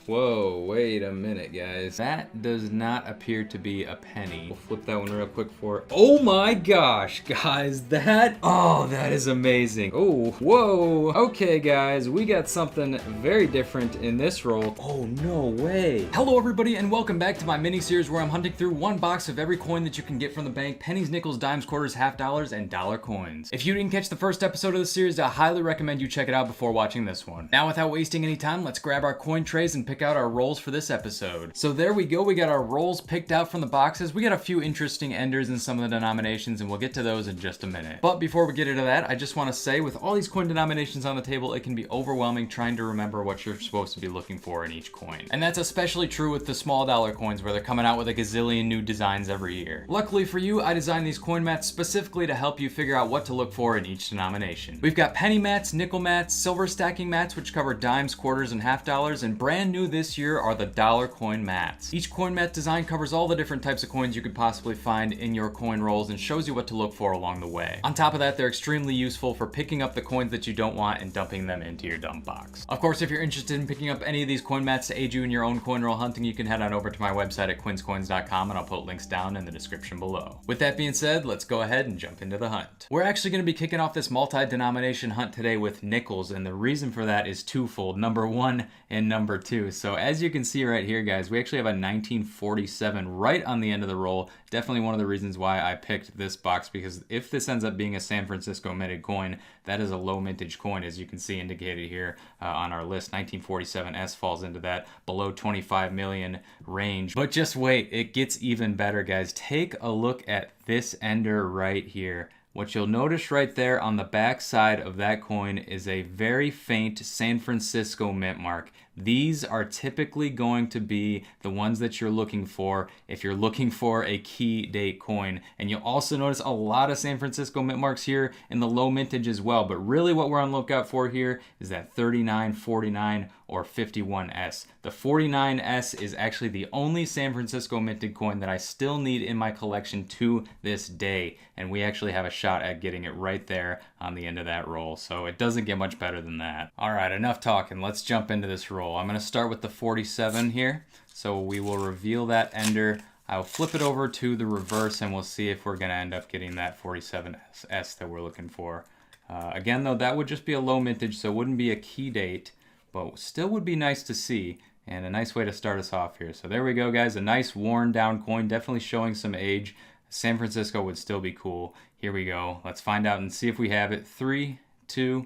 Whoa, wait a minute, guys. That does not appear to be a penny. We'll flip that one real quick for... Oh my gosh, guys, that... Oh, that is amazing. Oh, whoa. Okay, guys, we got something very different in this roll. Oh, no way. Hello, everybody, and welcome back to my mini-series where I'm hunting through one box of every coin that you can get from the bank: pennies, nickels, dimes, quarters, half dollars, and dollar coins. If you didn't catch the first episode of the series, I highly recommend you check it out before watching this one. Now, without wasting any time, let's grab our coin trays and pick out our rolls for this episode. So there we go, we got our rolls picked out from the boxes. We got a few interesting enders in some of the denominations, and we'll get to those in just a minute. But before we get into that, I just want to say, with all these coin denominations on the table, it can be overwhelming trying to remember what you're supposed to be looking for in each coin. And that's especially true with the small dollar coins, where they're coming out with a gazillion new designs every year. Luckily for you, I designed these coin mats specifically to help you figure out what to look for in each denomination. We've got penny mats, nickel mats, silver stacking mats, which cover dimes, quarters, and half dollars, and brand new this year are the dollar coin mats. Each coin mat design covers all the different types of coins you could possibly find in your coin rolls and shows you what to look for along the way. On top of that, they're extremely useful for picking up the coins that you don't want and dumping them into your dump box. Of course, if you're interested in picking up any of these coin mats to aid you in your own coin roll hunting, you can head on over to my website at quinscoins.com, and I'll put links down in the description below. With that being said, let's go ahead and jump into the hunt. We're actually going to be kicking off this multi-denomination hunt today with nickels, and the reason for that is twofold: number one and number two. So as you can see right here, guys, we actually have a 1947 right on the end of the roll. Definitely one of the reasons why I picked this box, because if this ends up being a San Francisco minted coin, that is a low mintage coin, as you can see indicated here on our list. 1947S falls into that below 25 million range. But just wait, it gets even better, guys. Take a look at this ender right here. What you'll notice right there on the back side of that coin is a very faint San Francisco mint mark. These are typically going to be the ones that you're looking for if you're looking for a key date coin. And you'll also notice a lot of San Francisco mint marks here in the low mintage as well. But really what we're on the lookout for here is that 39, 49, or 51S. The 49S is actually the only San Francisco minted coin that I still need in my collection to this day. And we actually have a shot at getting it right there on the end of that roll. So it doesn't get much better than that. All right, enough talking. Let's jump into this roll. I'm going to start with the 47 here. So we will reveal that ender. I'll flip it over to the reverse, and we'll see if we're going to end up getting that 47S that we're looking for. Again, though, that would just be a low mintage, so it wouldn't be a key date, but still would be nice to see, and a nice way to start us off here. So there we go, guys. A nice worn down coin, definitely showing some age. San Francisco would still be cool. Here we go. Let's find out and see if we have it. 3, 2,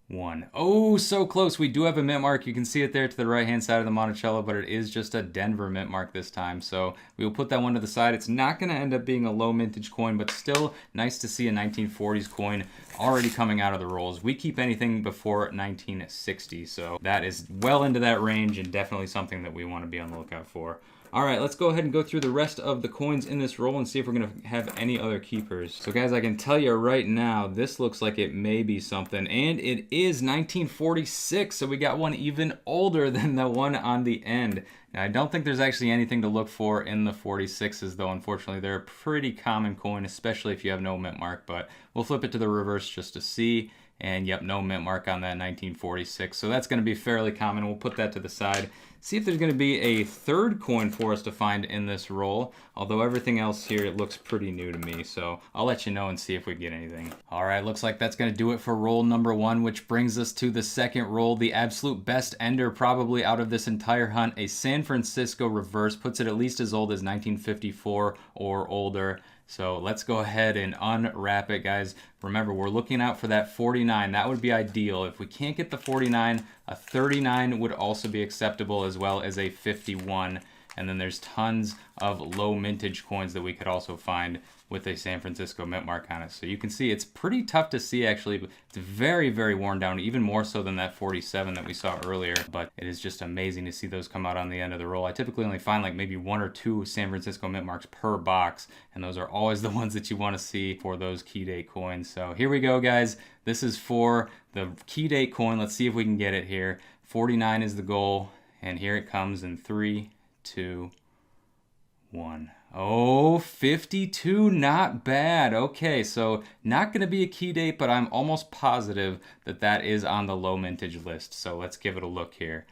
1. Oh, so close. We do have a mint mark. You can see it there to the right hand side of the Monticello, but it is just a Denver mint mark this time. So we will put that one to the side. It's not going to end up being a low mintage coin, but still nice to see a 1940s coin already coming out of the rolls. We keep anything before 1960, so that is well into that range and definitely something that we want to be on the lookout for. All right, let's go ahead and go through the rest of the coins in this roll and see if we're going to have any other keepers. So guys, I can tell you right now, this looks like it may be something, and it is 1946, so we got one even older than the one on the end. Now, I don't think there's actually anything to look for in the 46s, though. Unfortunately, they're a pretty common coin, especially if you have no mint mark, but we'll flip it to the reverse just to see. And yep, no mint mark on that 1946. So that's going to be fairly common. We'll put that to the side. See if there's going to be a third coin for us to find in this roll. Although everything else here, it looks pretty new to me. So I'll let you know and see if we get anything. All right, looks like that's going to do it for roll number one, which brings us to the second roll. The absolute best ender probably out of this entire hunt. A San Francisco reverse, puts it at least as old as 1954 or older. So let's go ahead and unwrap it, guys. Remember, we're looking out for that 49. That would be ideal. If we can't get the 49, a 39 would also be acceptable, as well as a 51. And then there's tons of low mintage coins that we could also find with a San Francisco mint mark on it. So you can see it's pretty tough to see, actually, but it's very, very worn down, even more so than that 47 that we saw earlier. But it is just amazing to see those come out on the end of the roll. I typically only find like maybe 1 or 2 San Francisco mint marks per box, and those are always the ones that you want to see for those key date coins. So here we go, guys. This is for the key date coin. Let's see if we can get it here. 49 is the goal, and here it comes in 3, 2, 1. Oh, 52, not bad. Okay, so not going to be a key date, but I'm almost positive that that is on the low mintage list. So let's give it a look here.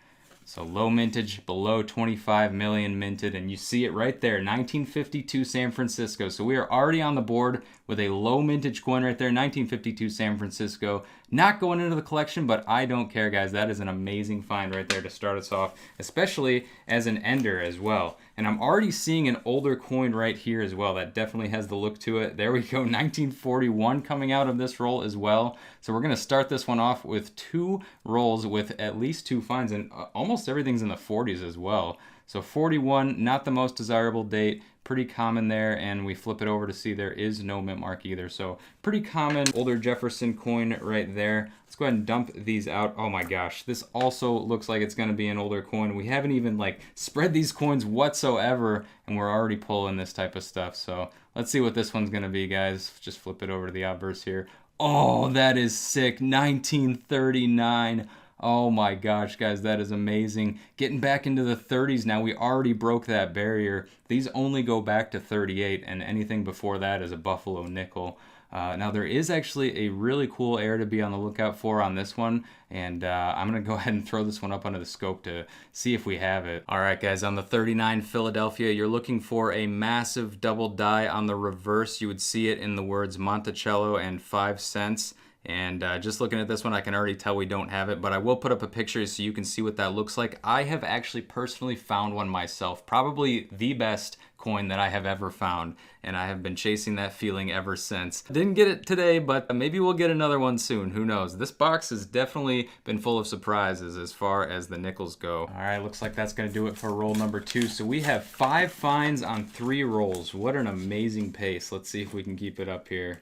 So low mintage, below 25 million minted, and you see it right there, 1952 San Francisco. So we are already on the board with a low mintage coin right there, 1952 San Francisco. Not going into the collection, but I don't care, guys. That is an amazing find right there to start us off, especially as an ender as well. And I'm already seeing an older coin right here as well. That definitely has the look to it. There we go, 1941 coming out of this roll as well. So we're gonna start this one off with 2 rolls with at least 2 finds, and almost everything's in the 40s as well. So 41, not the most desirable date, pretty common there, and we flip it over to see there is no mint mark either. So pretty common older Jefferson coin right there. Let's go ahead and dump these out. Oh my gosh, this also looks like it's gonna be an older coin. We haven't even like spread these coins whatsoever, and we're already pulling this type of stuff. So let's see what this one's gonna be, guys. Just flip it over to the obverse here. Oh, that is sick, 1939. Oh my gosh, guys, that is amazing. Getting back into the 30s now. We already broke that barrier. These only go back to 38, and anything before that is a Buffalo nickel. Now, there is actually a really cool air to be on the lookout for on this one, and I'm going to go ahead and throw this one up under the scope to see if we have it. All right, guys, on the 39 Philadelphia, you're looking for a massive double die on the reverse. You would see it in the words Monticello and 5 cents. And just looking at this one, I can already tell we don't have it, but I will put up a picture so you can see what that looks like. I have actually personally found one myself, probably the best coin that I have ever found, and I have been chasing that feeling ever since. Didn't get it today, but maybe we'll get another one soon. Who knows? This box has definitely been full of surprises as far as the nickels go. All right, looks like that's gonna do it for roll number 2. So we have 5 finds on 3 rolls. What an amazing pace. Let's see if we can keep it up here.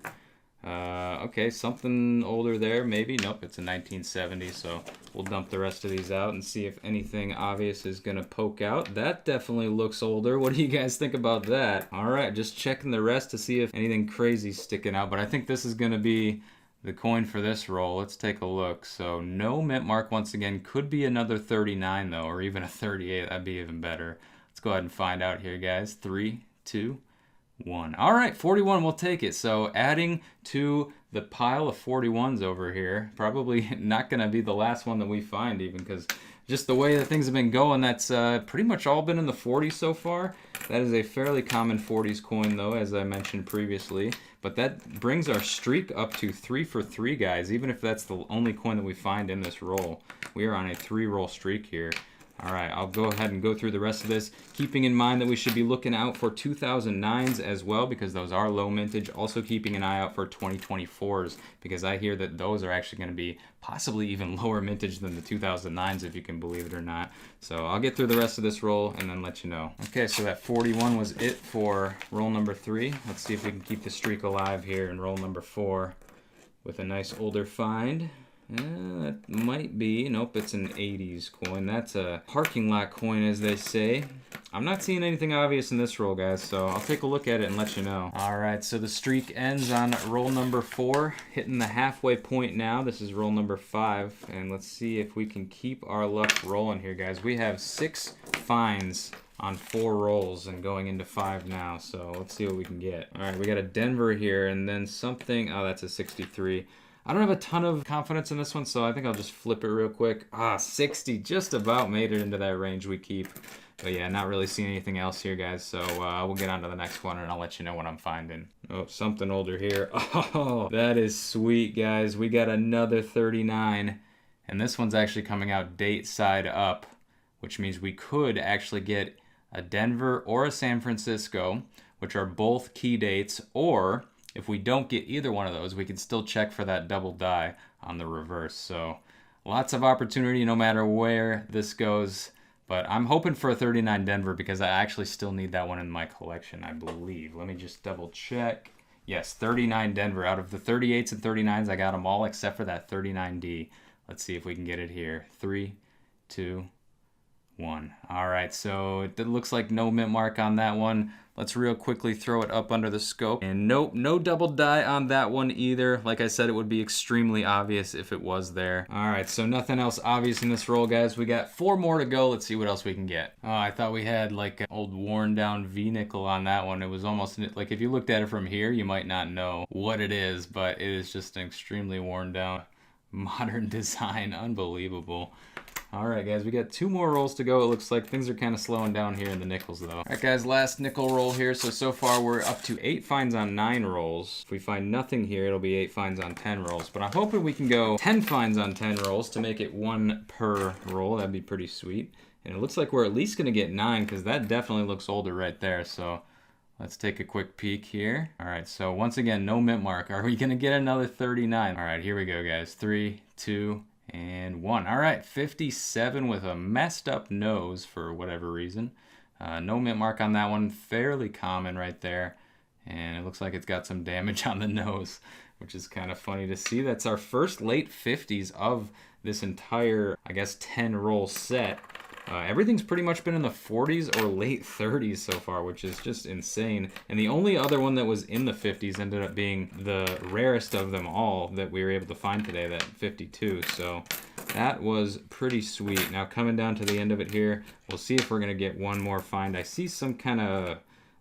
Okay, something older there, maybe. Nope, it's a 1970, so we'll dump the rest of these out and see if anything obvious is gonna poke out. That definitely looks older. What do you guys think about that? All right, just checking the rest to see if anything crazy's sticking out, but I think this is gonna be the coin for this roll. Let's take a look. So no mint mark once again. Could be another 39 though, or even a 38. That'd be even better. Let's go ahead and find out here, guys. 3, 2, 1. All right, 41, we'll take it. So adding to the pile of 41s over here, probably not gonna be the last one that we find even, because just the way that things have been going, that's pretty much all been in the 40s so far. That is a fairly common 40s coin though, as I mentioned previously, but that brings our streak up to 3 for 3, guys, even if that's the only coin that we find in this roll. We are on a 3-roll streak here. All right, I'll go ahead and go through the rest of this, keeping in mind that we should be looking out for 2009s as well, because those are low mintage. Also keeping an eye out for 2024s, because I hear that those are actually going to be possibly even lower mintage than the 2009s, if you can believe it or not. So I'll get through the rest of this roll and then let you know. Okay, so that 41 was it for roll number 3. Let's see if we can keep the streak alive here in roll number 4 with a nice older find. That might be, nope, it's an 80s coin. That's a parking lot coin, as they say. I'm not seeing anything obvious in this roll, guys, so I'll take a look at it and let you know. All right, so the streak ends on roll number 4, hitting the halfway point now. This is roll number 5, and let's see if we can keep our luck rolling here, guys. We have 6 finds on 4 rolls and going into 5 now, so let's see what we can get. All right, we got a Denver here, and then something, oh, that's a 63. I don't have a ton of confidence in this one, so I think I'll just flip it real quick. 60, just about made it into that range we keep. But yeah, not really seeing anything else here, guys, so we'll get on to the next one, and I'll let you know what I'm finding. Oh, something older here. Oh, that is sweet, guys. We got another 39, and this one's actually coming out date side up, which means we could actually get a Denver or a San Francisco, which are both key dates, or if we don't get either one of those, we can still check for that double die on the reverse. So lots of opportunity no matter where this goes. But I'm hoping for a 39 Denver because I actually still need that one in my collection, I believe. Let me just double check. Yes, 39 Denver. Out of the 38s and 39s, I got them all except for that 39D. Let's see if we can get it here. 3, 2, 1. All right, so it looks like no mint mark on that one. Let's real quickly throw it up under the scope. And nope, no double die on that one either. Like I said, it would be extremely obvious if it was there. All right, so nothing else obvious in this roll, guys. We got 4 more to go. Let's see what else we can get. Oh, I thought we had like an old worn down V-nickel on that one. It was almost like if you looked at it from here, you might not know what it is, but it is just an extremely worn down modern design. Unbelievable. All right, guys, we got 2 more rolls to go. It looks like things are kind of slowing down here in the nickels, though. All right, guys, last nickel roll here. So far we're up to 8 finds on 9 rolls. If we find nothing here, it'll be 8 finds on 10 rolls. But I'm hoping we can go 10 finds on 10 rolls to make it 1 per roll. That'd be pretty sweet. And it looks like we're at least going to get 9 because that definitely looks older right there. So let's take a quick peek here. All right, so once again, no mint mark. Are we going to get another 39? All right, here we go, guys. 3, 2, and 1. All right, 57 with a messed up nose for whatever reason. No mint mark on that one. Fairly common right there. And it looks like it's got some damage on the nose, which is kind of funny to see. That's our first late 50s of this entire, I guess, 10 roll set. Everything's pretty much been in the 40s or late 30s so far, which is just insane. And the only other one that was in the 50s ended up being the rarest of them all that we were able to find today, that 52. So that was pretty sweet. Now coming down to the end of it here, we'll see if we're going to get one more find. I see some kind of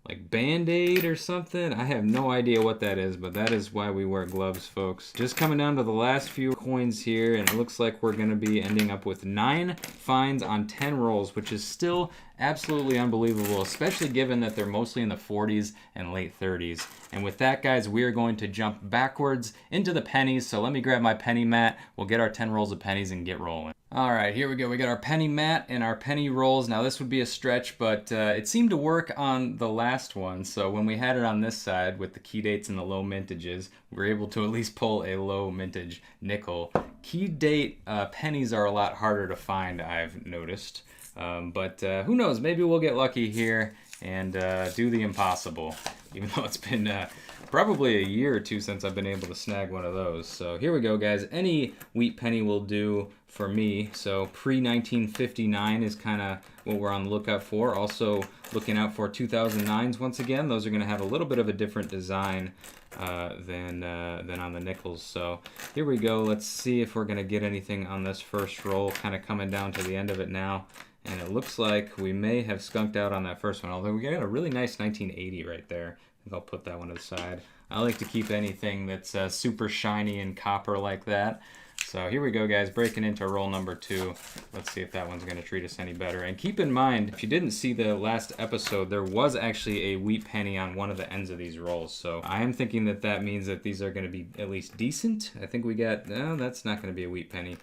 like Band-Aid or something. I have no idea what that is, but that is why we wear gloves, folks. Just coming down to the last few coins here, and it looks like we're going to be ending up with 9 finds on 10 rolls, which is still absolutely unbelievable, especially given that they're mostly in the 40s and late 30s. And with that, guys, we are going to jump backwards into the pennies. So let me grab my penny mat. We'll get our 10 rolls of pennies and get rolling. All right, here we go. We got our penny mat and our penny rolls. Now this would be a stretch, but it seemed to work on the last one. So when we had it on this side with the key dates and the low mintages, we were able to at least pull a low mintage nickel. Key date pennies are a lot harder to find, I've noticed. But who knows, maybe we'll get lucky here and do the impossible, even though it's been probably a year or 2 since I've been able to snag one of those. So here we go, guys. Any wheat penny will do for me. So pre-1959 is kind of what we're on the lookout for. Also looking out for 2009s once again. Those are going to have a little bit of a different design than on the nickels. So here we go. Let's see if we're going to get anything on this first roll, kind of coming down to the end of it now. And it looks like we may have skunked out on that first one, although we got a really nice 1980 right there. I think I'll put that one to the side. I like to keep anything that's super shiny and copper like that. So here we go, guys, breaking into roll number 2. Let's see if that one's going to treat us any better. And keep in mind, if you didn't see the last episode, there was actually a wheat penny on one of the ends of these rolls. So I am thinking that that means that these are going to be at least decent. I think we got, no, that's not going to be a wheat penny.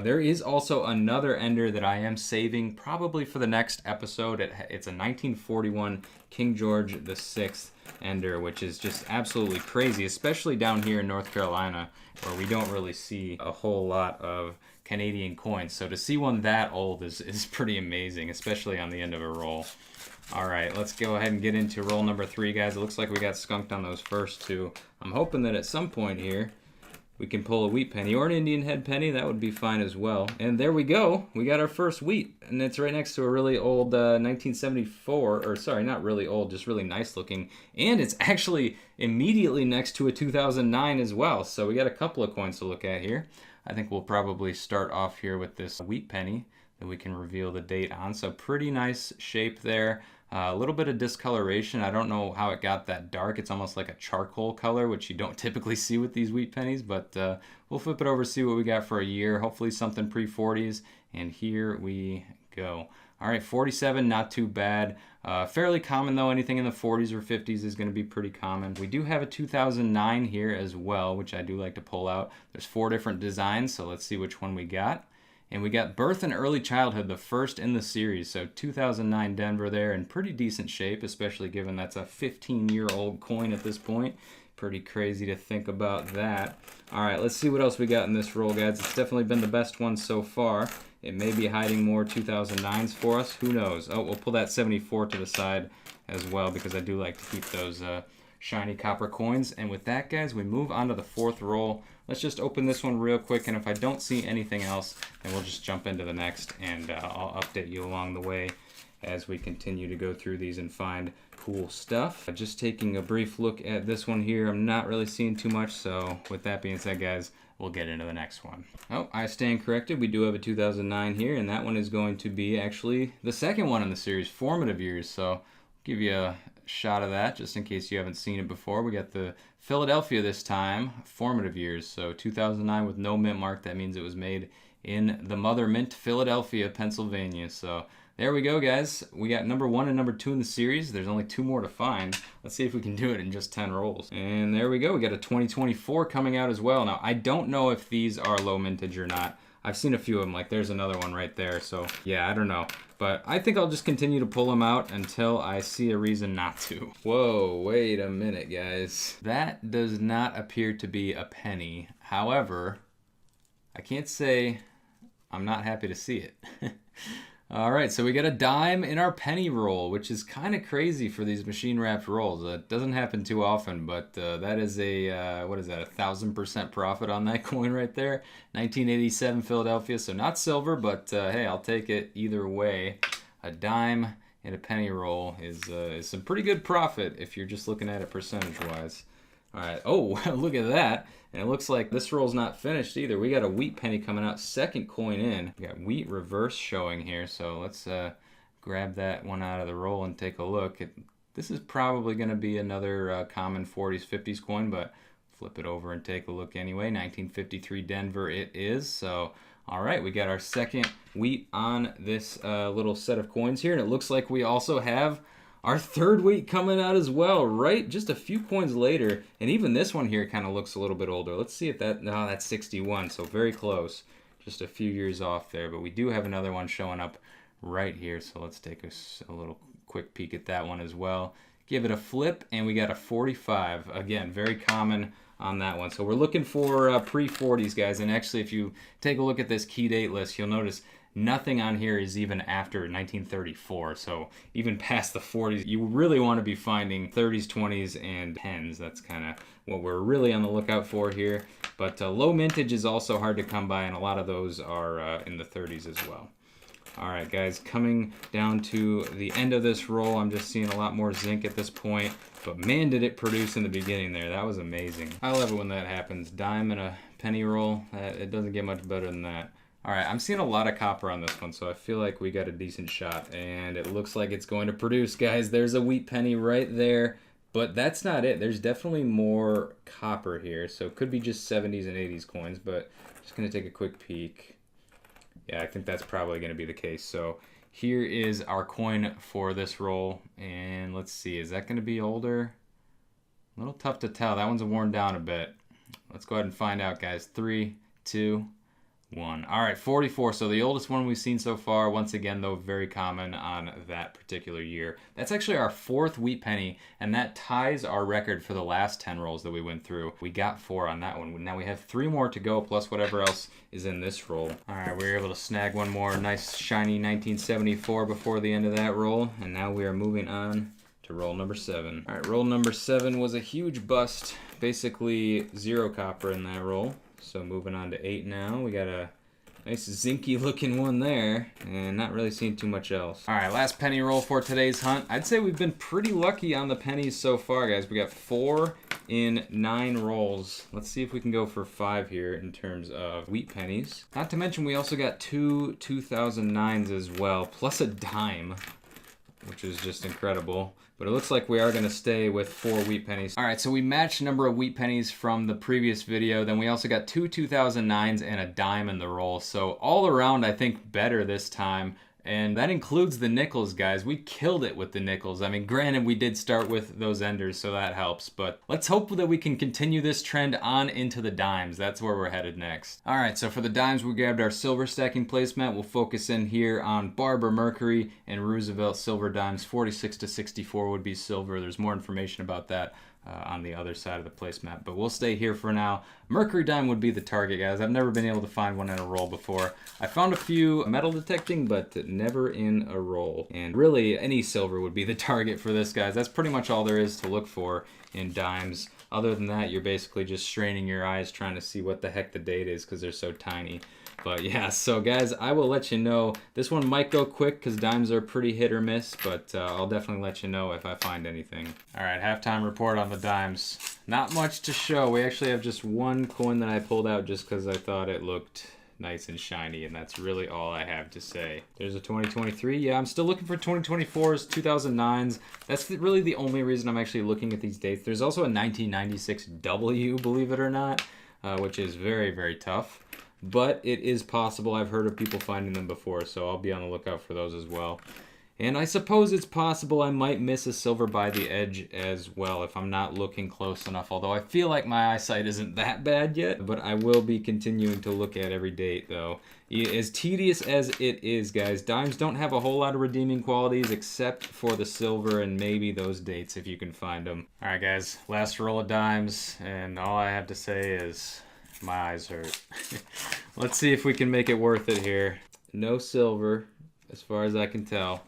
There is also another ender that I am saving probably for the next episode. It's a 1941 King George VI ender, which is just absolutely crazy, especially down here in North Carolina, where we don't really see a whole lot of Canadian coins. So to see one that old is pretty amazing, especially on the end of a roll. All right, let's go ahead and get into roll number 3, guys. It looks like we got skunked on those first 2. I'm hoping that at some point here, we can pull a wheat penny or an Indian head penny. That would be fine as well. And there we go. We got our first wheat. And it's right next to a really old 1974, or sorry, not really old, just really nice looking. And it's actually immediately next to a 2009 as well. So we got a couple of coins to look at here. I think we'll probably start off here with this wheat penny that we can reveal the date on. So pretty nice shape there. A little bit of discoloration. I don't know how it got that dark. It's almost like a charcoal color, which you don't typically see with these wheat pennies, but we'll flip it over, see what we got for a year. Hopefully something pre-40s, and here we go. All right, 47, not too bad. Fairly common though. Anything in the 40s or 50s is going to be pretty common. We do have a 2009 here as well, which I do like to pull out. There's 4 different designs, so let's see which one we got. And we got Birth and Early Childhood, the first in the series. So 2009 Denver there in pretty decent shape, especially given that's a 15-year-old coin at this point. Pretty crazy to think about that. All right, let's see what else we got in this roll, guys. It's definitely been the best one so far. It may be hiding more 2009s for us. Who knows? Oh, we'll pull that 74 to the side as well because I do like to keep those shiny copper coins. And with that, guys, we move on to the 4th roll. Let's just open this one real quick, and if I don't see anything else, then we'll just jump into the next, and I'll update you along the way as we continue to go through these and find cool stuff. Just taking a brief look at this one here, I'm not really seeing too much, so with that being said, guys, we'll get into the next one. Oh, I stand corrected. We do have a 2009 here, and that one is going to be actually the second one in the series, Formative Years, so I'll give you a shot of that just in case you haven't seen it before. We got the Philadelphia this time, Formative Years, so 2009 with no mint mark. That means it was made in the Mother Mint, Philadelphia, Pennsylvania. So there we go, guys. We got number 1 and number 2 in the series. There's only 2 more to find. Let's see if we can do it in just 10 rolls. And there we go. We got a 2024 coming out as well. Now, I don't know if these are low mintage or not. I've seen a few of them. Like, there's another one right there. So, yeah, I don't know. But I think I'll just continue to pull them out until I see a reason not to. Whoa, wait a minute, guys. That does not appear to be a penny. However, I can't say I'm not happy to see it. All right, so we got a dime in our penny roll, which is kind of crazy for these machine wrapped rolls. It doesn't happen too often, but that is a, what is that, 1,000% profit on that coin right there. 1987 Philadelphia, so not silver, but hey, I'll take it either way. A dime in a penny roll is some pretty good profit if you're just looking at it percentage-wise. All right, oh, look at that. And it looks like this roll's not finished either. We got a wheat penny coming out, second coin in. We got wheat reverse showing here, so let's grab that one out of the roll and take a look. This is probably going to be another common 40s, 50s coin, but flip it over and take a look anyway. 1953 Denver it is. So, all right, we got our second wheat on this little set of coins here, and it looks like we also have our third wheat coming out as well, right? Just a few coins later. And even this one here kind of looks a little bit older. Let's see if that, no, that's 61, so very close. Just a few years off there. But we do have another one showing up right here. So let's take a little quick peek at that one as well. Give it a flip, and we got a 45. Again, very common on that one. So we're looking for pre-40s, guys. And actually, if you take a look at this key date list, you'll notice nothing on here is even after 1934, so even past the 40s, you really want to be finding 30s, 20s, and 10s. That's kind of what we're really on the lookout for here. But low mintage is also hard to come by, and a lot of those are in the 30s as well. All right, guys, coming down to the end of this roll, I'm just seeing a lot more zinc at this point, but man, did it produce in the beginning there. That was amazing. I love it when that happens. Dime and a penny roll, it doesn't get much better than that. All right, I'm seeing a lot of copper on this one, so I feel like we got a decent shot, and it looks like it's going to produce, guys. There's a wheat penny right there, but that's not it. There's definitely more copper here, so it could be just 70s and 80s coins, but just going to take a quick peek. Yeah, I think that's probably going to be the case. So here is our coin for this roll, and let's see, is that going to be older? A little tough to tell. That one's worn down a bit. Let's go ahead and find out, guys. 3, 2, 1. All right, 44. So the oldest one we've seen so far. Once again, though, very common on that particular year. That's actually our 4th wheat penny, and that ties our record for the last 10 rolls that we went through. We got 4 on that one. Now we have 3 more to go, plus whatever else is in this roll. All right, we were able to snag one more nice shiny 1974 before the end of that roll, and now we are moving on to roll number 7. All right, roll number 7 was a huge bust. Basically 0 copper in that roll. So moving on to 8 now. We got a nice zinky looking one there, and not really seeing too much else. All right, last penny roll for today's hunt. I'd say we've been pretty lucky on the pennies so far, guys. We got 4 in 9 rolls. Let's see if we can go for 5 here in terms of wheat pennies. Not to mention we also got 2 2009s as well, plus a dime, which is just incredible. But it looks like we are going to stay with 4 wheat pennies. All right, so we matched number of wheat pennies from the previous video. Then we also got 2 2009s and a dime in the roll. So all around, I think better this time. And that includes the nickels, guys. We killed it with the nickels. I mean, granted, we did start with those enders, so that helps. But let's hope that we can continue this trend on into the dimes. That's where we're headed next. All right, so for the dimes, we grabbed our silver stacking placemat. We'll focus in here on Barber Mercury and Roosevelt silver dimes. 46 to 64 would be silver. There's more information about that on the other side of the placemat, but we'll stay here for now. Mercury dime would be the target, guys. I've never been able to find one in a roll before. I found a few metal detecting, but never in a roll. And really, any silver would be the target for this, guys. That's pretty much all there is to look for in dimes. Other than that, you're basically just straining your eyes trying to see what the heck the date is because they're so tiny. But yeah, so guys, I will let you know. This one might go quick because dimes are pretty hit or miss, but I'll definitely let you know if I find anything. All right, halftime report on the dimes. Not much to show. We actually have just one coin that I pulled out just because I thought it looked nice and shiny, and that's really all I have to say. There's a 2023. Yeah, I'm still looking for 2024s, 2009s. That's really the only reason I'm actually looking at these dates. There's also a 1996 W, believe it or not, which is very, very tough. but it is possible. I've heard of people finding them before, so I'll be on the lookout for those as well. And I suppose it's possible I might miss a silver by the edge as well if I'm not looking close enough, although I feel like my eyesight isn't that bad yet, but I will be continuing to look at every date though. As tedious as it is, guys, dimes don't have a whole lot of redeeming qualities except for the silver and maybe those dates if you can find them. Alright guys, last roll of dimes, and all I have to say is my eyes hurt. Let's see if we can make it worth it here. No silver, as far as I can tell.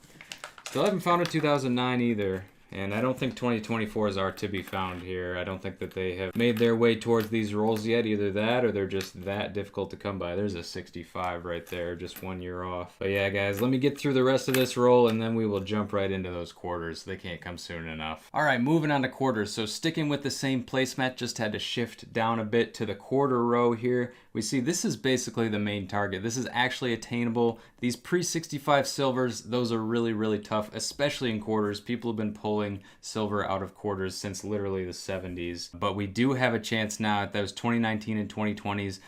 Still haven't found a 2009 either, and I don't think 2024s are to be found here. I don't think that they have made their way towards these rolls yet. Either that or they're just that difficult to come by. There's a 65 right there, just 1 year off. But yeah, guys, let me get through the rest of this roll, and then we will jump right into those quarters. They can't come soon enough. All right, moving on to quarters. So sticking with the same placemat, just had to shift down a bit to the quarter row here. We see this is basically the main target. This is actually attainable. These pre-65 silvers, those are really, really tough, especially in quarters. People have been pulling silver out of quarters since literally the 70s. But we do have a chance now at those 2019 and 2020s.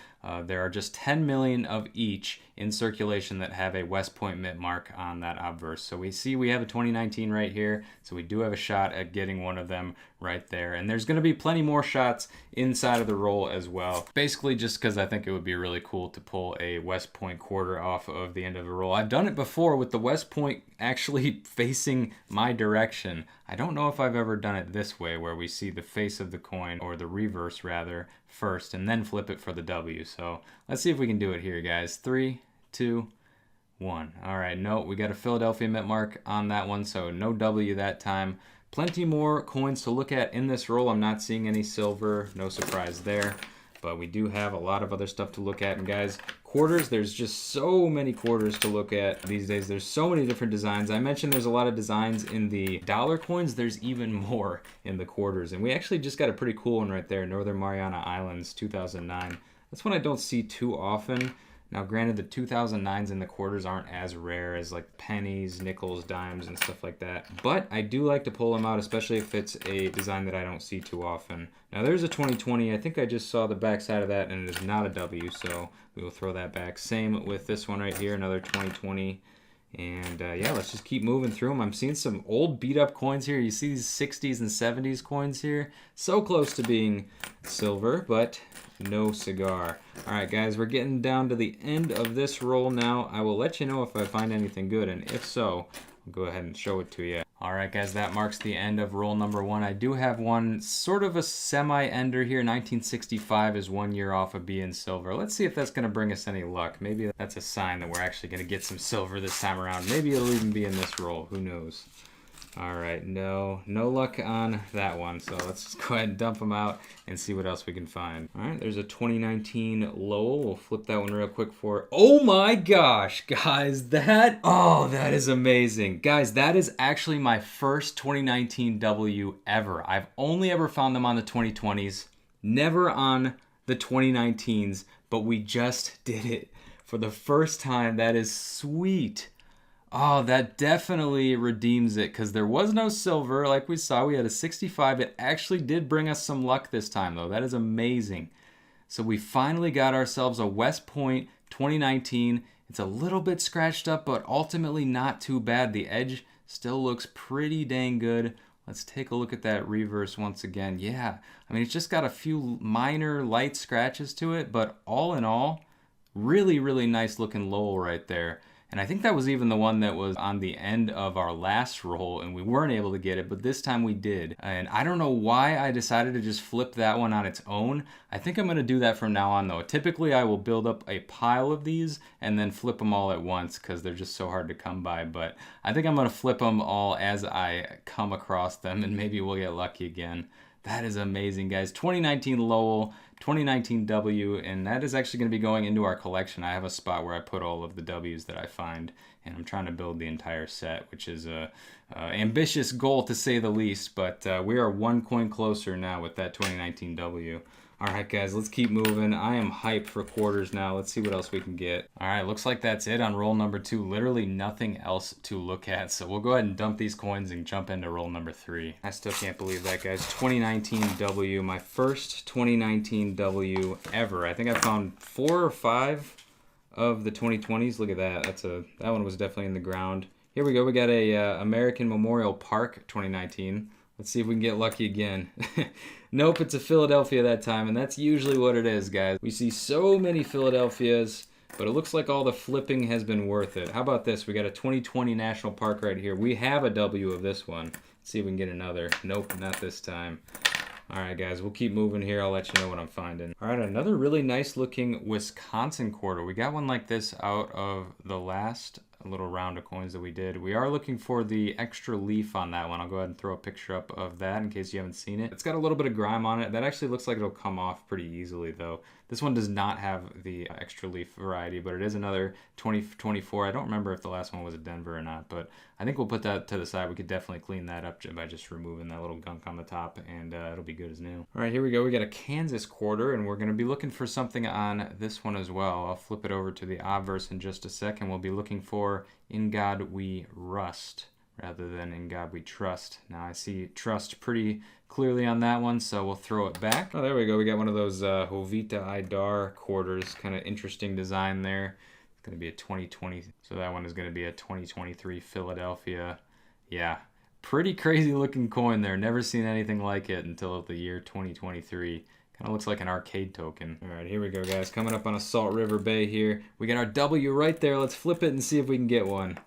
There are just 10 million of each in circulation that have a West Point mint mark on that obverse. So we see we have a 2019 right here, so we do have a shot at getting one of them right there. And there's going to be plenty more shots inside of the roll as well. Basically just because I think it would be really cool to pull a West Point quarter off of the end of a roll. I've done it before with the West Point actually facing my direction. I don't know if I've ever done it this way where we see the face of the coin, or the reverse rather, first and then flip it for the W. So let's see if we can do it here, guys. 3, 2, 1. All right, no, we got a Philadelphia mint mark on that one, so no W that time. Plenty more coins to look at in this roll. I'm not seeing any silver, no surprise there, but we do have a lot of other stuff to look at. And guys, quarters, there's just so many quarters to look at these days. There's so many different designs. I mentioned there's a lot of designs in the dollar coins. There's even more in the quarters. And we actually just got a pretty cool one right there, Northern Mariana Islands, 2009. That's one I don't see too often. Now, granted, the 2009s in the quarters aren't as rare as like pennies, nickels, dimes, and stuff like that. But I do like to pull them out, especially if it's a design that I don't see too often. Now, there's a 2020. I think I just saw the back side of that, and it is not a W, so we will throw that back. Same with this one right here, another 2020. And yeah, let's just keep moving through them. I'm seeing some old beat up coins here. You see these 60s and 70s coins here. So close to being silver, but no cigar. All right, guys, we're getting down to the end of this roll now. I will let you know if I find anything good, and if so, I'll go ahead and show it to you. All right, guys, that marks the end of roll number 1. I do have one sort of a semi-ender here. 1965 is 1 year off of being silver. Let's see if that's going to bring us any luck. Maybe that's a sign that we're actually going to get some silver this time around. Maybe it'll even be in this roll. Who knows? All right, no luck on that one. So let's just go ahead and dump them out and see what else we can find. All right, there's a 2019 Lowell. We'll flip that one real quick for, oh my gosh, guys, that is amazing. Guys, that is actually my first 2019 W ever. I've only ever found them on the 2020s, never on the 2019s, but we just did it for the first time. That is sweet. Oh, that definitely redeems it, because there was no silver. Like we saw, we had a 65. It actually did bring us some luck this time, though. That is amazing. So we finally got ourselves a West Point 2019. It's a little bit scratched up, but ultimately not too bad. The edge still looks pretty dang good. Let's take a look at that reverse once again. Yeah, I mean, it's just got a few minor light scratches to it, but all in all, really, really nice looking Lowell right there. And I think that was even the one that was on the end of our last roll, and we weren't able to get it, but this time we did. And I don't know why I decided to just flip that one on its own. I think I'm going to do that from now on, though. Typically, I will build up a pile of these and then flip them all at once because they're just so hard to come by. But I think I'm going to flip them all as I come across them, and maybe we'll get lucky again. That is amazing, guys. 2019 Lowell, 2019 W, and that is actually going to be going into our collection. I have a spot where I put all of the W's that I find, and I'm trying to build the entire set, which is a ambitious goal to say the least, but we are one coin closer now with that 2019 W. All right, guys, let's keep moving. I am hyped for quarters now. Let's see what else we can get. All right, looks like that's it on roll number 2. Literally nothing else to look at. So we'll go ahead and dump these coins and jump into roll number 3. I still can't believe that, guys. 2019 W, my first 2019 W ever. I think I found 4 or 5 of the 2020s. Look at that. That one was definitely in the ground. Here we go. We got a American Memorial Park 2019. Let's see if we can get lucky again. Nope, it's a Philadelphia that time, and that's usually what it is, guys. We see so many Philadelphias, but it looks like all the flipping has been worth it. How about this? We got a 2020 National Park right here. We have a W of this one. Let's see if we can get another. Nope, not this time. All right, guys, we'll keep moving here. I'll let you know what I'm finding. All right, another really nice looking Wisconsin quarter. We got one like this out of the last little round of coins that we did. We are looking for the extra leaf on that one. I'll go ahead and throw a picture up of that in case you haven't seen it. It's got a little bit of grime on it. That actually looks like it'll come off pretty easily though. This one does not have the extra leaf variety, but it is another 2024. I don't remember if the last one was a Denver or not, but I think we'll put that to the side. We could definitely clean that up by just removing that little gunk on the top, and it'll be good as new. All right, here we go. We got a Kansas quarter, and we're going to be looking for something on this one as well. I'll flip it over to the obverse in just a second. We'll be looking for In God We Rust rather than In God We Trust. Now I see trust pretty clearly on that one, so we'll throw it back. Oh, there we go. We got one of those Jovita Idar quarters. Kind of interesting design there. It's going to be a 2020. So that one is going to be a 2023 Philadelphia. Yeah, pretty crazy looking coin there. Never seen anything like it until the year 2023. Kind of looks like an arcade token. All right, here we go, guys. Coming up on a Salt River Bay here. We got our W right there. Let's flip it and see if we can get one.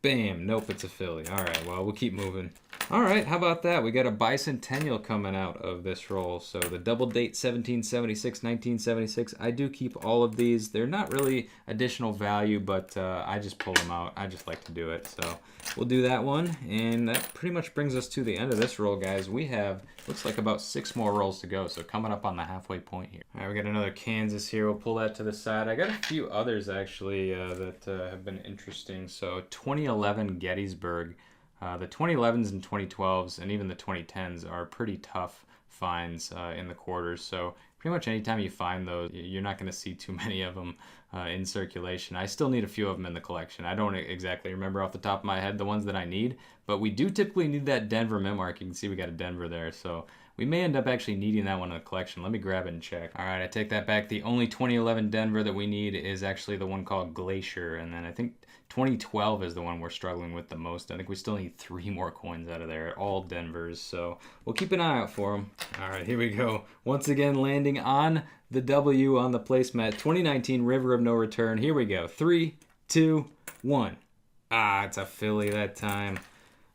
Bam. Nope, it's a Philly. All right, well, we'll keep moving. All right, how about that? We got a bicentennial coming out of this roll. So the double date 1776, 1976. I do keep all of these. They're not really additional value, but I just pull them out. I just like to do it. So we'll do that one. And that pretty much brings us to the end of this roll, guys. We have, looks like about 6 more rolls to go. So coming up on the halfway point here. All right, we got another Kansas here. We'll pull that to the side. I got a few others actually that have been interesting. So 2011 Gettysburg. The 2011s and 2012s and even the 2010s are pretty tough finds in the quarters. So pretty much anytime you find those, you're not going to see too many of them in circulation. I still need a few of them in the collection. I don't exactly remember off the top of my head the ones that I need, but we do typically need that Denver mint mark. You can see we got a Denver there. So we may end up actually needing that one in the collection. Let me grab it and check. All right, I take that back. The only 2011 Denver that we need is actually the one called Glacier. And then I think 2012 is the one we're struggling with the most. I think we still need 3 more coins out of there, all Denvers. So we'll keep an eye out for them. All right, here we go. Once again, landing on the W on the placemat. 2019 River of No Return. Here we go. 3, 2, 1. Ah, it's a Philly that time.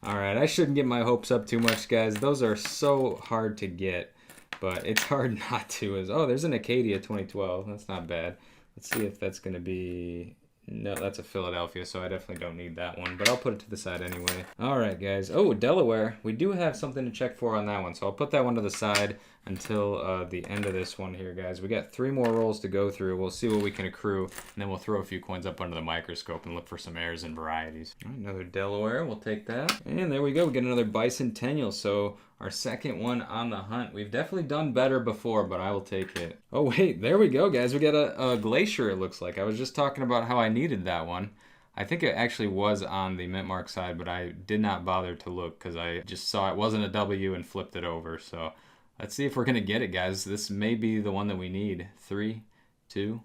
All right, I shouldn't get my hopes up too much, guys. Those are so hard to get, but it's hard not to. Oh, there's an Acadia 2012. That's not bad. Let's see if that's going to be... No, that's a Philadelphia, so I definitely don't need that one, but I'll put it to the side anyway. All right, guys. Oh, Delaware. We do have something to check for on that one, so I'll put that one to the side until the end of this one here, guys. We got 3 more rolls to go through. We'll see what we can accrue, and then we'll throw a few coins up under the microscope and look for some errors and varieties. All right, another Delaware. We'll take that. And there we go. We get another bicentennial, so our second one on the hunt. We've definitely done better before, but I will take it. Oh, wait. There we go, guys. We got a Glacier, it looks like. I was just talking about how I needed that one. I think it actually was on the mint mark side, but I did not bother to look because I just saw it wasn't a W and flipped it over. So let's see if we're going to get it, guys. This may be the one that we need. 3, 2,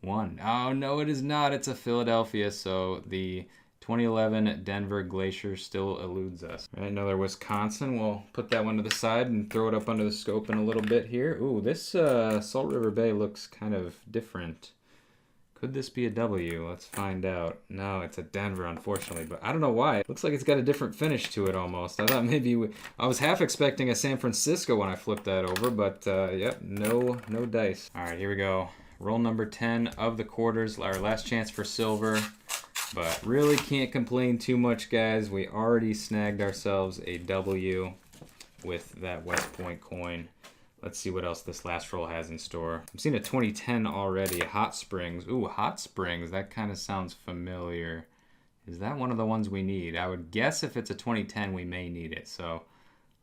1. Oh, no, it is not. It's a Philadelphia. So the 2011 Denver Glacier still eludes us. All right, another Wisconsin. We'll put that one to the side and throw it up under the scope in a little bit here. Ooh, this Salt River Bay looks kind of different. Could this be a W? Let's find out. No, it's a Denver, unfortunately, but I don't know why. It looks like it's got a different finish to it almost. I thought maybe I was half expecting a San Francisco when I flipped that over, but yep, no dice. All right, here we go. Roll number 10 of the quarters, our last chance for silver, but really can't complain too much, guys. We already snagged ourselves a W with that West Point coin. Let's see what else this last roll has in store. I'm seeing a 2010 already, Hot Springs. Ooh, Hot Springs, that kind of sounds familiar. Is that one of the ones we need? I would guess if it's a 2010, we may need it. So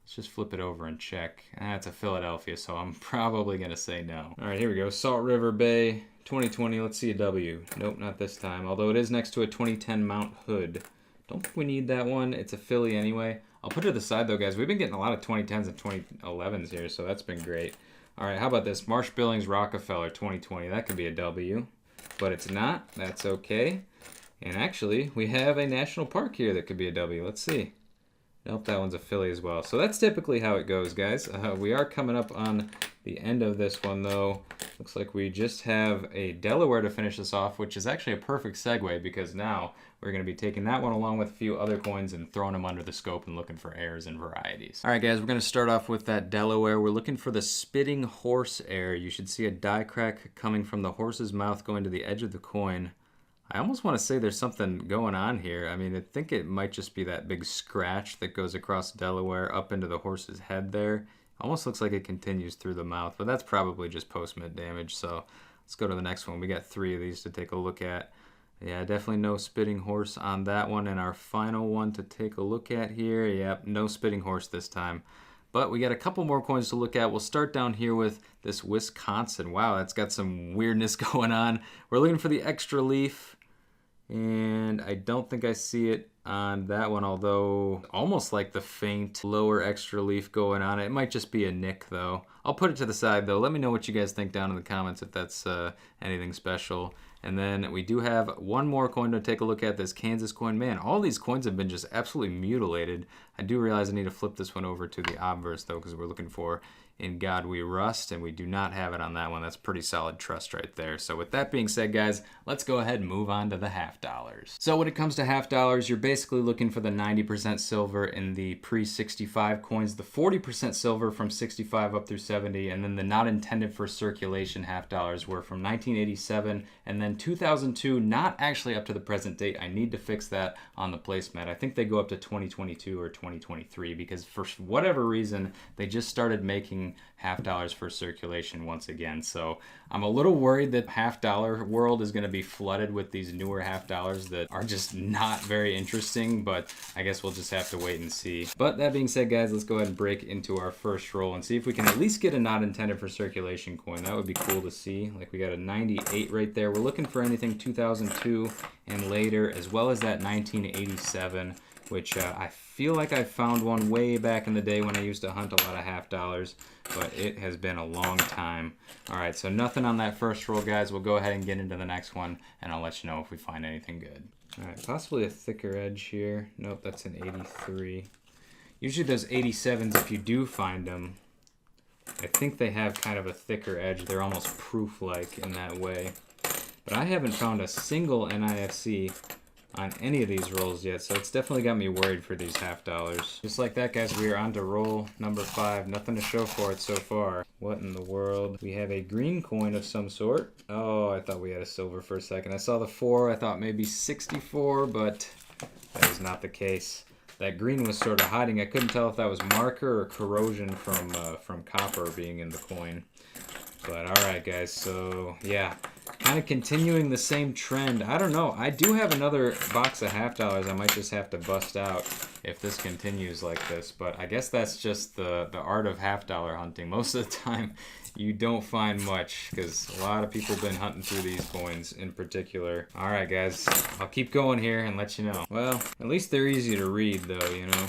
Let's just flip it over and check. It's a Philadelphia, so I'm probably going to say no. All right, here we go. Salt River Bay, 2020. Let's see a W. Nope, not this time. Although it is next to a 2010 Mount Hood. Don't think we need that one. It's a Philly anyway. I'll put it to the side, though, guys. We've been getting a lot of 2010s and 2011s here, so that's been great. All right, how about this? Marsh Billings Rockefeller, 2020. That could be a W, but it's not. That's okay. And actually, we have a national park here that could be a W. Let's see. Nope, that one's a Philly as well. So that's typically how it goes, guys. We are coming up on the end of this one, though. Looks like we just have a Delaware to finish this off, which is actually a perfect segue because now we're going to be taking that one along with a few other coins and throwing them under the scope and looking for heirs and varieties. All right, guys, we're going to start off with that Delaware. We're looking for the spitting horse heir. You should see a die crack coming from the horse's mouth going to the edge of the coin. I almost want to say there's something going on here. I mean, I think it might just be that big scratch that goes across Delaware up into the horse's head there. Almost looks like it continues through the mouth, but that's probably just post-mint damage. So let's go to the next one. We got 3 of these to take a look at. Yeah, definitely no spitting horse on that one. And our final one to take a look at here, yep, no spitting horse this time. But we got a couple more coins to look at. We'll start down here with this Wisconsin. Wow, that's got some weirdness going on. We're looking for the extra leaf, and I don't think I see it on that one, although almost like the faint lower extra leaf going on. It might just be a nick, though. I'll put it to the side, though. Let me know what you guys think down in the comments if that's anything special. And then we do have one more coin to take a look at, this Kansas coin. Man, all these coins have been just absolutely mutilated. I do realize I need to flip this one over to the obverse, though, because we're looking for In God We Rust, and we do not have it on that one. That's pretty solid trust right there. So with that being said, guys, let's go ahead and move on to the half dollars. So when it comes to half dollars, you're basically looking for the 90% silver in the pre-65 coins, the 40% silver from 65 up through 70, and then the not intended for circulation half dollars were from 1987 and then 2002, not actually up to the present date. I need to fix that on the placemat. I think they go up to 2022 or 2023 because for whatever reason, they just started making half dollars for circulation once again. So I'm a little worried that half dollar world is going to be flooded with these newer half dollars that are just not very interesting, but I guess we'll just have to wait and see. But that being said, guys, let's go ahead and break into our first roll and see if we can at least get a not intended for circulation coin. That would be cool to see. Like we got a 98 right there. We're looking for anything 2002 and later, as well as that 1987, which I feel like I found one way back in the day when I used to hunt a lot of half dollars, but it has been a long time. All right, so nothing on that first roll, guys. We'll go ahead and get into the next one, and I'll let you know if we find anything good. All right, possibly a thicker edge here. Nope, that's an 83. Usually those 87s, if you do find them, I think they have kind of a thicker edge. They're almost proof-like in that way. But I haven't found a single NIFC on any of these rolls yet, so it's definitely got me worried for these half dollars. Just like that, guys, we are on to roll number 5. Nothing to show for it so far. What in the world? We have a green coin of some sort. Oh, I thought we had a silver for a second. I saw the 4. I thought maybe 64, but that was not the case. That green was sort of hiding. I couldn't tell if that was marker or corrosion from copper being in the coin. But all right, guys, so yeah, kind of continuing the same trend. I don't know. I do have another box of half dollars I might just have to bust out if this continues like this. But I guess that's just the art of half dollar hunting. Most of the time, you don't find much because a lot of people have been hunting through these coins in particular. All right, guys, I'll keep going here and let you know. Well, at least they're easy to read, though, you know.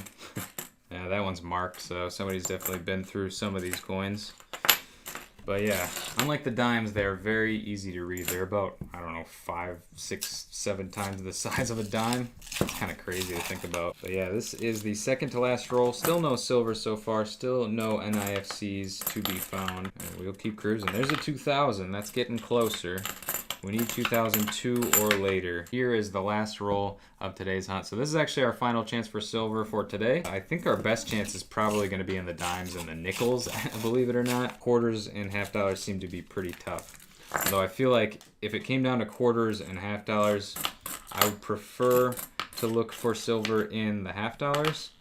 Yeah, that one's marked, so somebody's definitely been through some of these coins. But yeah, unlike the dimes, they're very easy to read. They're about, I don't know, 5, 6, 7 times the size of a dime. It's kind of crazy to think about. But yeah, this is the second to last roll. Still no silver so far. Still no NIFCs to be found. And we'll keep cruising. There's a 2000. That's getting closer. We need 2002 or later. Here is the last roll of today's hunt. So this is actually our final chance for silver for today. I think our best chance is probably going to be in the dimes and the nickels, believe it or not. Quarters and half dollars seem to be pretty tough. Although I feel like if it came down to quarters and half dollars, I would prefer to look for silver in the half dollars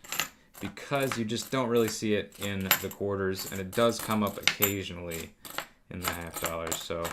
because you just don't really see it in the quarters, and it does come up occasionally in the half dollars. So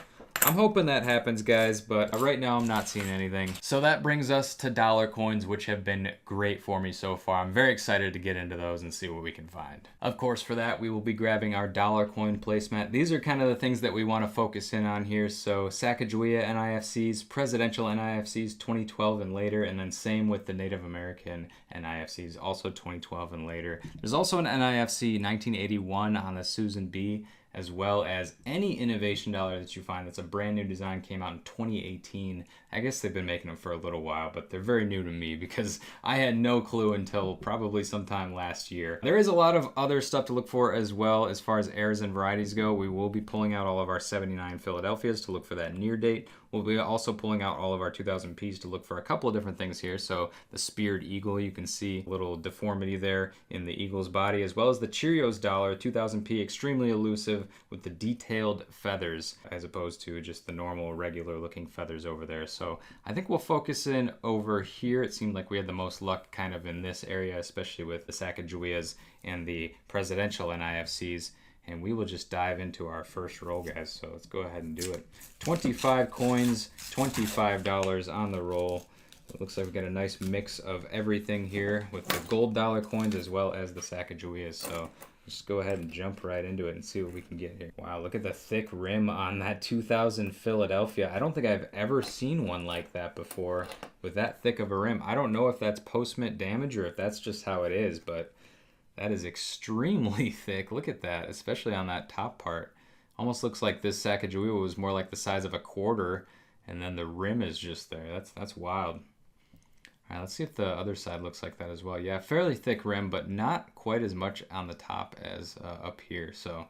I'm hoping that happens, guys, but right now I'm not seeing anything. So that brings us to dollar coins, which have been great for me so far. I'm very excited to get into those and see what we can find. Of course, for that, we will be grabbing our dollar coin placemat. These are kind of the things that we want to focus in on here. So Sacagawea NIFCs, presidential NIFCs 2012 and later, and then same with the Native American NIFCs, also 2012 and later. There's also an NIFC 1981 on the Susan B, as well as any innovation dollar that you find that's a brand new design, came out in 2018. I guess they've been making them for a little while, but they're very new to me because I had no clue until probably sometime last year. There is a lot of other stuff to look for as well as far as errors and varieties go. We will be pulling out all of our 79 Philadelphias to look for that near date. We'll be also pulling out all of our 2000 Ps to look for a couple of different things here. So the speared eagle, you can see a little deformity there in the eagle's body, as well as the Cheerios dollar, 2000 P, extremely elusive with the detailed feathers as opposed to just the normal regular looking feathers over there. So I think we'll focus in over here. It seemed like we had the most luck kind of in this area, especially with the Sacagaweas and the presidential NIFCs. And we will just dive into our first roll, guys. So let's go ahead and do it. 25 coins, $25 on the roll. It looks like we've got a nice mix of everything here with the gold dollar coins as well as the Sacagaweas. So just go ahead and jump right into it and see what we can get here. Wow, look at the thick rim on that 2000 Philadelphia. I don't think I've ever seen one like that before with that thick of a rim. I don't know if that's post-mint damage or if that's just how it is, but that is extremely thick. Look at that, especially on that top part. Almost looks like this Sacagawea was more like the size of a quarter, and then the rim is just there. That's wild. All right, let's see if the other side looks like that as well. Yeah, fairly thick rim, but not quite as much on the top as up here. So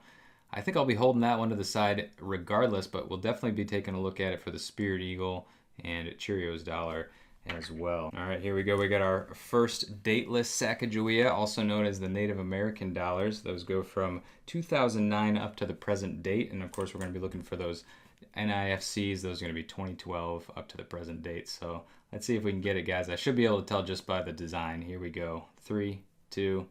I think I'll be holding that one to the side regardless, but we'll definitely be taking a look at it for the Speared Eagle and Cheerios dollar as well. All right, here we go. We got our first dateless Sacagawea, also known as the Native American dollars. Those go from 2009 up to the present date, and of course we're going to be looking for those NIFCs. Those are going to be 2012 up to the present date. So let's see if we can get it, guys. I should be able to tell just by the design. Here we go. 3, 2,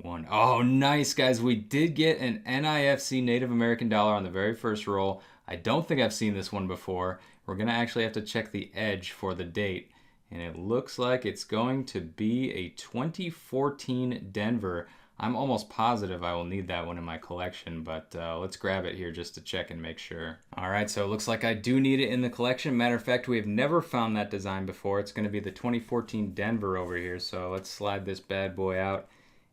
1. Oh, nice, guys. We did get an NIFC Native American dollar on the very first roll. I don't think I've seen this one before. We're going to actually have to check the edge for the date. And it looks like it's going to be a 2014 Denver. I'm almost positive I will need that one in my collection, but let's grab it here just to check and make sure. All right, so it looks like I do need it in the collection. Matter of fact, we have never found that design before. It's going to be the 2014 Denver over here. So let's slide this bad boy out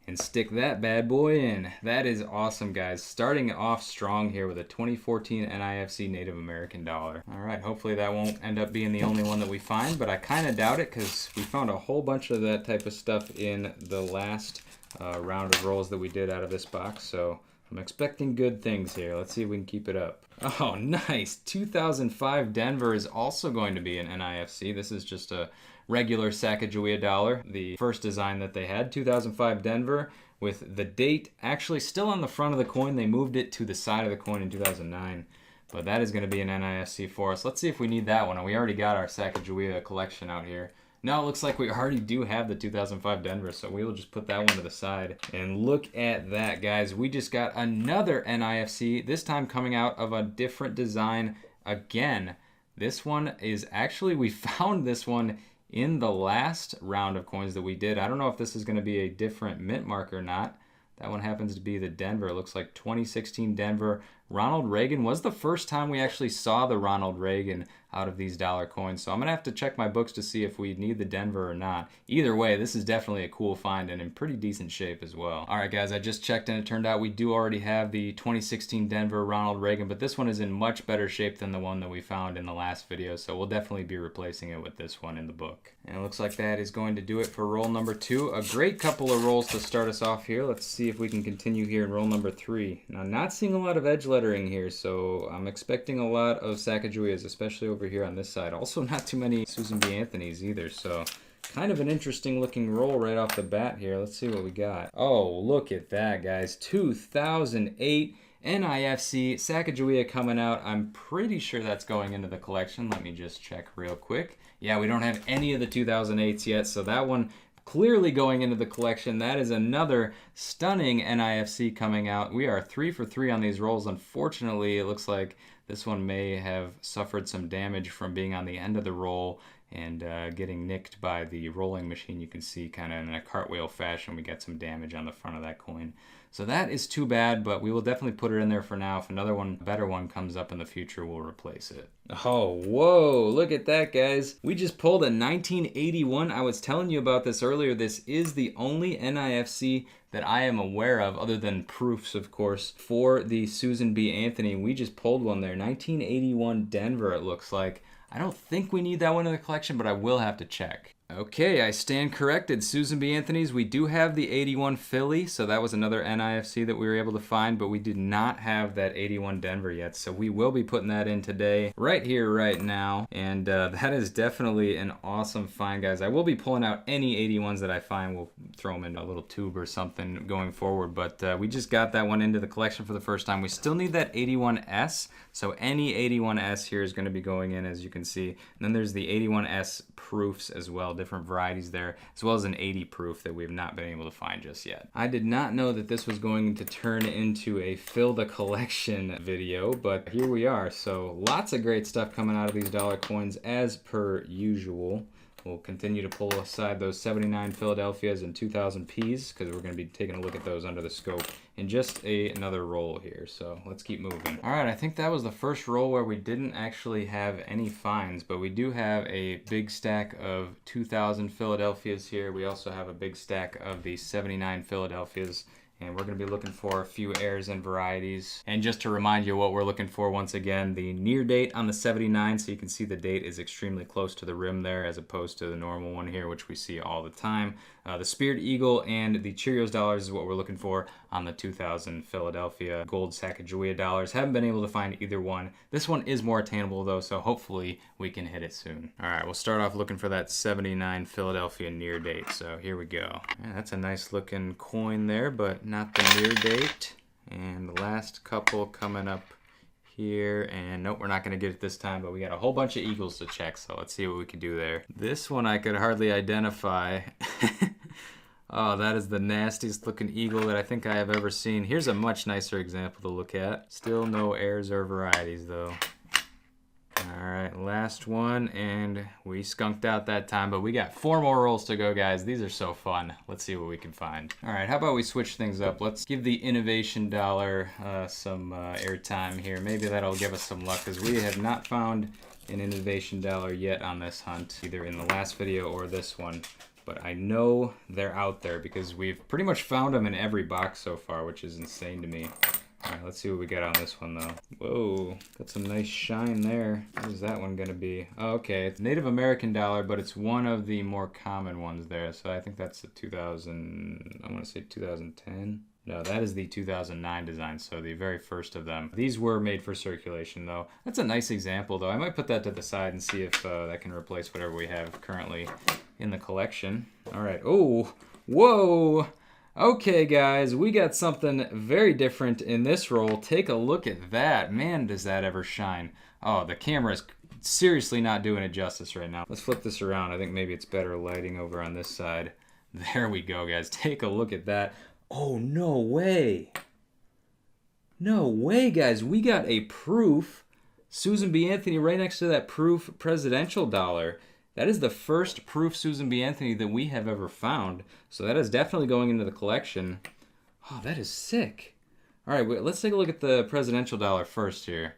and stick that bad boy in. That is awesome, guys. Starting off strong here with a 2014 NIFC Native American dollar. All right, hopefully that won't end up being the only one that we find, but I kind of doubt it because we found a whole bunch of that type of stuff in the last round of rolls that we did out of this box. So I'm expecting good things here. Let's see if we can keep it up. Oh, nice. 2005 Denver is also going to be an NIFC. This is just a regular Sacagawea dollar, the first design that they had, 2005 Denver, with the date actually still on the front of the coin. They moved it to the side of the coin in 2009, but that is going to be an NIFC for us. Let's see if we need that one. And we already got our Sacagawea collection out here. Now it looks like we already do have the 2005 Denver, so we will just put that one to the side. And look at that, guys. We just got another NIFC, this time coming out of a different design again. This one is actually, we found this one in the last round of coins that we did. I don't know if this is going to be a different mint mark or not. That one happens to be the Denver. It looks like 2016 Denver. Ronald Reagan was the first time we actually saw the Ronald Reagan out of these dollar coins. So I'm going to have to check my books to see if we need the Denver or not. Either way, this is definitely a cool find and in pretty decent shape as well. All right, guys, I just checked and it turned out we do already have the 2016 Denver Ronald Reagan, but this one is in much better shape than the one that we found in the last video. So we'll definitely be replacing it with this one in the book. And it looks like that is going to do it for roll number 2. A great couple of rolls to start us off here. Let's see if we can continue here in roll number 3. Now, not seeing a lot of edge lettering here, so I'm expecting a lot of Sacagaweas, especially over here on this side. Also, not too many Susan B. Anthony's either, so kind of an interesting looking roll right off the bat here. Let's see what we got. Oh, look at that, guys. 2008 NIFC Sacagawea coming out. I'm pretty sure that's going into the collection. Let me just check real quick. Yeah, we don't have any of the 2008s yet, so that one clearly going into the collection. That is another stunning NIFC coming out. We are 3 for 3 on these rolls. Unfortunately, it looks like this one may have suffered some damage from being on the end of the roll and getting nicked by the rolling machine. You can see kind of in a cartwheel fashion, we got some damage on the front of that coin. So that is too bad, but we will definitely put it in there for now. If another one, better one comes up in the future, we'll replace it. Oh, whoa, look at that, guys. We just pulled a 1981. I was telling you about this earlier. This is the only NIFC that I am aware of, other than proofs, of course, for the Susan B. Anthony. We just pulled one there. 1981 Denver, it looks like. I don't think we need that one in the collection, but I will have to check. Okay, I stand corrected. Susan B. Anthony's, we do have the 81 Philly, so that was another NIFC that we were able to find, but we did not have that 81 Denver yet, so we will be putting that in today, right here, right now, and that is definitely an awesome find, guys. I will be pulling out any 81s that I find. We'll throw them in a little tube or something going forward, but we just got that one into the collection for the first time. We still need that 81S, so any 81S here is going to be going in, as you can see, and then there's the 81S proofs as well, different varieties there, as well as an 80 proof that we have not been able to find just yet. I did not know that this was going to turn into a fill the collection video, but here we are. So lots of great stuff coming out of these dollar coins as per usual. We'll continue to pull aside those 79 Philadelphias and 2000 Ps because we're going to be taking a look at those under the scope in just another roll here. So let's keep moving. All right, I think that was the first roll where we didn't actually have any finds, but we do have a big stack of 2000 Philadelphias here. We also have a big stack of the 79 Philadelphias. And we're going to be looking for a few errors and varieties. And just to remind you what we're looking for once again, the near date on the 79, so you can see the date is extremely close to the rim there as opposed to the normal one here, which we see all the time. The Spirit Eagle and the Cheerios dollars is what we're looking for on the 2000 Philadelphia Gold Sacagawea dollars. Haven't been able to find either one. This one is more attainable though, so hopefully we can hit it soon. All right, we'll start off looking for that 79 Philadelphia near date. So here we go. Yeah, that's a nice looking coin there, but not the near date. And the last couple coming up here, and nope, we're not going to get it this time, but we got a whole bunch of eagles to check, so let's see what we can do there. This one I could hardly identify. Oh, that is the nastiest looking eagle that I think I have ever seen. Here's a much nicer example to look at. Still no errors or varieties though. Alright, last one, and we skunked out that time, but we got 4 more rolls to go, guys. These are so fun. Let's see what we can find. Alright, how about we switch things up? Let's give the innovation dollar some airtime here. Maybe that'll give us some luck, because we have not found an innovation dollar yet on this hunt, either in the last video or this one. But I know they're out there, because we've pretty much found them in every box so far, which is insane to me. Alright, let's see what we got on this one though. Whoa, got some nice shine there. What is that one gonna be? Oh, okay, it's Native American dollar, but it's one of the more common ones there. So I think that's the 2000, I wanna say 2010. No, that is the 2009 design, so the very first of them. These were made for circulation though. That's a nice example though. I might put that to the side and see if that can replace whatever we have currently in the collection. Alright, oh, whoa! Okay, guys, we got something very different in this roll. Take a look at that. Man, does that ever shine. Oh, the camera is seriously not doing it justice right now. Let's flip this around. I think maybe it's better lighting over on this side. There we go, guys. Take a look at that. Oh, no way. No way, guys. We got a proof Susan B. Anthony right next to that proof presidential dollar. That is the first proof Susan B. Anthony that we have ever found. So that is definitely going into the collection. Oh, that is sick. All right, let's take a look at the presidential dollar first here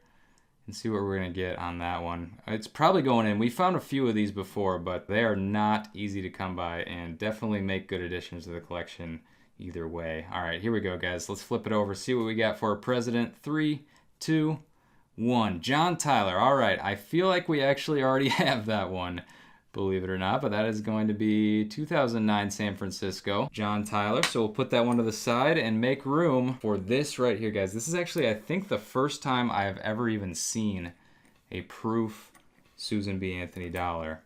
and see what we're going to get on that one. It's probably going in. We found a few of these before, but they are not easy to come by and definitely make good additions to the collection either way. All right, here we go, guys. Let's flip it over, see what we got for a president. 3, 2, 1. John Tyler. All right, I feel like we actually already have that one, believe it or not, but that is going to be 2009 San Francisco, John Tyler. So we'll put that one to the side and make room for this right here, guys. This is actually, I think, the first time I have ever even seen a proof Susan B. Anthony dollar.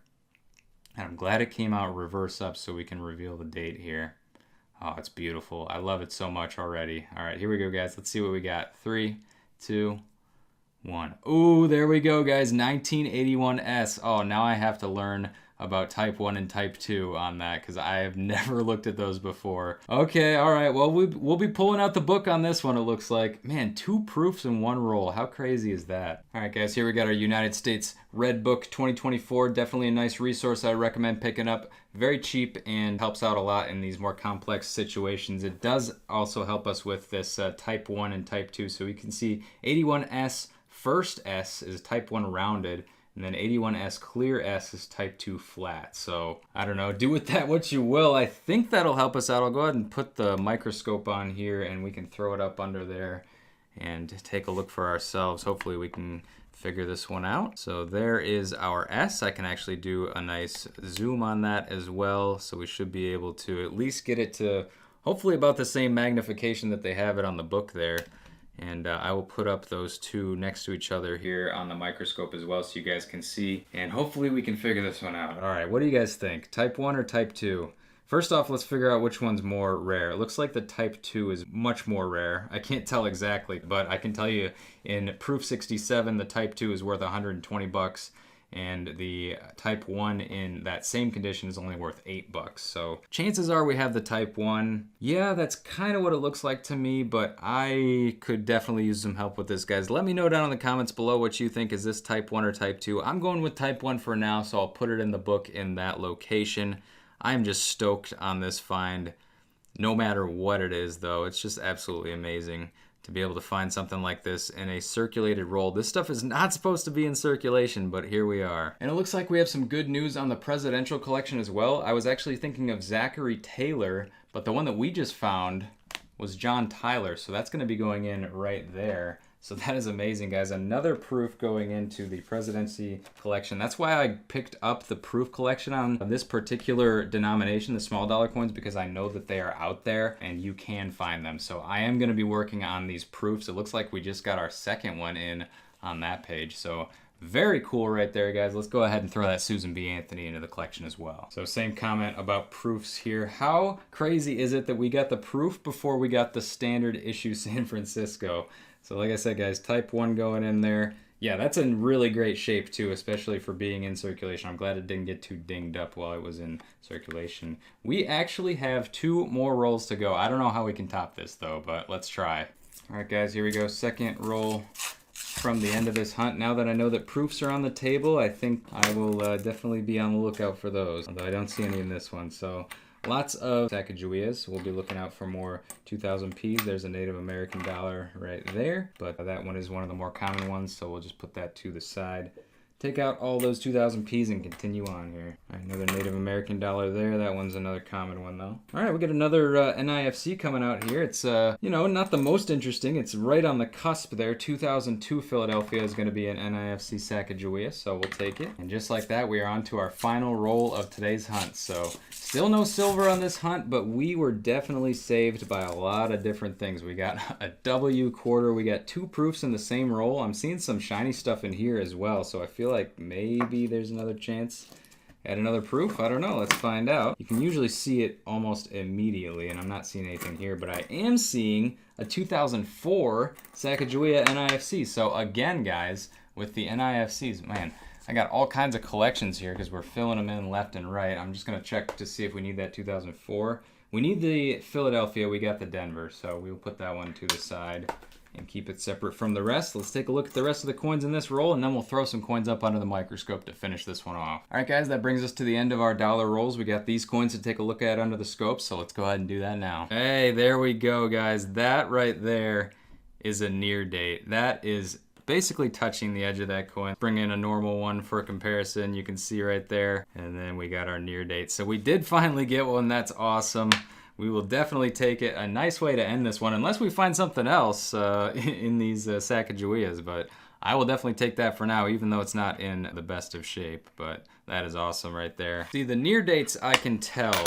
And I'm glad it came out reverse up so we can reveal the date here. Oh, it's beautiful. I love it so much already. All right, here we go, guys. Let's see what we got. 3, 2, 1. Ooh, there we go, guys. 1981S. Oh, now I have to learn about type 1 and type 2 on that, because I have never looked at those before. Okay, all right, well, we'll be pulling out the book on this one, it looks like. Man, 2 proofs in 1 roll. How crazy is that? All right, guys, here we got our United States Red Book 2024. Definitely a nice resource I recommend picking up. Very cheap and helps out a lot in these more complex situations. It does also help us with this type 1 and type 2. So we can see 81S, first S is type 1 rounded, and then 81S clear S is type 2 flat. So I don't know, do with that what you will. I think that'll help us out. I'll go ahead and put the microscope on here and we can throw it up under there and take a look for ourselves. Hopefully we can figure this one out. So there is our S. I can actually do a nice zoom on that as well. So we should be able to at least get it to hopefully about the same magnification that they have it on the book there. And I will put up those 2 next to each other here on the microscope as well so you guys can see. And hopefully we can figure this one out. All right, what do you guys think? Type 1 or type 2? First off, let's figure out which one's more rare. It looks like the type 2 is much more rare. I can't tell exactly, but I can tell you in proof 67, the type 2 is worth 120 bucks. And the type 1 in that same condition is only worth $8. So chances are we have the type 1. Yeah, that's kind of what it looks like to me, but I could definitely use some help with this, guys. Let me know down in the comments below what you think. Is this type 1 or type 2? I'm going with type 1 for now, so I'll put it in the book in that location. I'm just stoked on this find, no matter what it is, though. It's just absolutely amazing to be able to find something like this in a circulated roll. This stuff is not supposed to be in circulation, but here we are. And it looks like we have some good news on the presidential collection as well. I was actually thinking of Zachary Taylor, but the one that we just found was John Tyler, so that's going to be going in right there. So that is amazing, guys. Another proof going into the presidency collection. That's why I picked up the proof collection on this particular denomination, the small dollar coins, because I know that they are out there and you can find them. So I am going to be working on these proofs. It looks like we just got our second one in on that page. So very cool right there, guys. Let's go ahead and throw that Susan B. Anthony into the collection as well. So same comment about proofs here. How crazy is it that we got the proof before we got the standard issue San Francisco? So like I said, guys, type 1 going in there. Yeah, that's in really great shape too, especially for being in circulation. I'm glad it didn't get too dinged up while it was in circulation. We actually have 2 more rolls to go. I don't know how we can top this though, but let's try. All right, guys, here we go. Second roll from the end of this hunt. Now that I know that proofs are on the table, I think I will definitely be on the lookout for those, although I don't see any in this one. So lots of Sacagaweas. We'll be looking out for more 2000 Ps. There's a Native American dollar right there, but that one is one of the more common ones, so we'll just put that to the side. Take out all those 2000 Ps and continue on here. All right, another Native American dollar there. That one's another common one though. All right, we got another NIFC coming out here. It's, you know, not the most interesting. It's right on the cusp there. 2002 Philadelphia is gonna be an NIFC Sacagawea, so we'll take it. And just like that, we are on to our final roll of today's hunt. So still no silver on this hunt, but we were definitely saved by a lot of different things. We got a W quarter. We got 2 proofs in the same roll. I'm seeing some shiny stuff in here as well, so I feel like maybe there's another chance at another proof. I don't know. Let's find out. You can usually see it almost immediately, and I'm not seeing anything here, but I am seeing a 2004 Sacagawea NIFC. So again, guys, with the NIFCs, man, I got all kinds of collections here because we're filling them in left and right. I'm just going to check to see if we need that 2004. We need the Philadelphia. We got the Denver, so we'll put that one to the side and keep it separate from the rest. Let's take a look at the rest of the coins in this roll, and then we'll throw some coins up under the microscope to finish this one off. All right, guys, that brings us to the end of our dollar rolls. We got these coins to take a look at under the scope, so let's go ahead and do that now. Hey, there we go, guys. That right there is a near date. That is basically touching the edge of that coin. Bring in a normal one for comparison. You can see right there, and then we got our near date. So we did finally get one. That's awesome. We will definitely take it. A nice way to end this one, unless we find something else in these Sacagaweas, but I will definitely take that for now, even though it's not in the best of shape, but that is awesome right there. See, the near dates I can tell.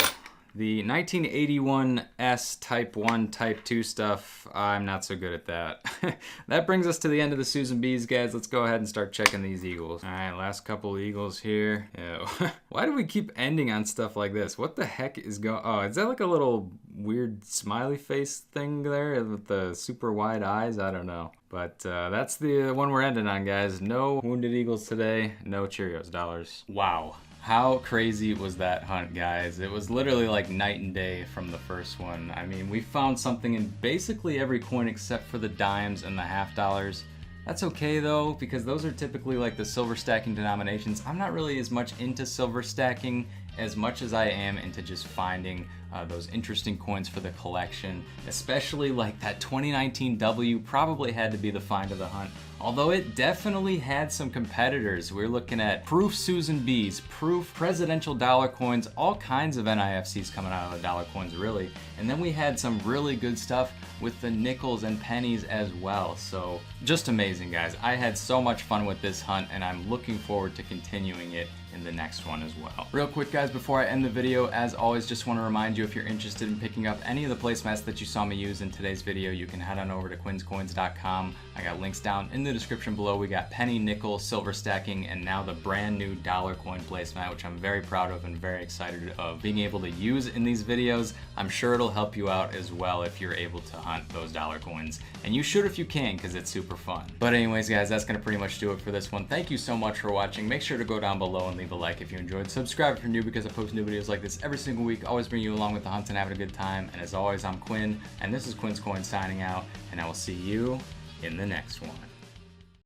The 1981 S Type 1, Type 2 stuff, I'm not so good at that. That brings us to the end of the Susan B's, guys. Let's go ahead and start checking these eagles. All right, last couple eagles here. Ew. Why do we keep ending on stuff like this? What the heck is going? Oh, is that like a little weird smiley face thing there with the super wide eyes? I don't know. But that's the one we're ending on, guys. No wounded eagles today. No Cheerios dollars. Wow. How crazy was that hunt, guys? It was literally like night and day from the first one. I mean, we found something in basically every coin except for the dimes and the half dollars. That's okay though, because those are typically like the silver stacking denominations. I'm not really as much into silver stacking as much as I am into just finding those interesting coins for the collection, especially like that 2019 W probably had to be the find of the hunt. Although it definitely had some competitors. We're looking at proof Susan B's, proof presidential dollar coins, all kinds of NIFCs coming out of the dollar coins really. And then we had some really good stuff with the nickels and pennies as well. So just amazing, guys. I had so much fun with this hunt and I'm looking forward to continuing it in the next one as well. Real quick, guys, before I end the video, as always, just want to remind you, if you're interested in picking up any of the placemats that you saw me use in today's video, you can head on over to quinscoins.com. I got links down in the description below. We got penny, nickel, silver stacking, and now the brand new dollar coin placemat, which I'm very proud of and very excited of being able to use in these videos. I'm sure it'll help you out as well if you're able to hunt those dollar coins. And you should if you can, because it's super fun. But anyways, guys, that's going to pretty much do it for this one. Thank you so much for watching. Make sure to go down below and leave a like if you enjoyed. Subscribe if you're new, because I post new videos like this every single week. Always bring you along with the hunt and having a good time. And as always, I'm Quinn, and this is Quin's Coins signing out, and I will see you in the next one.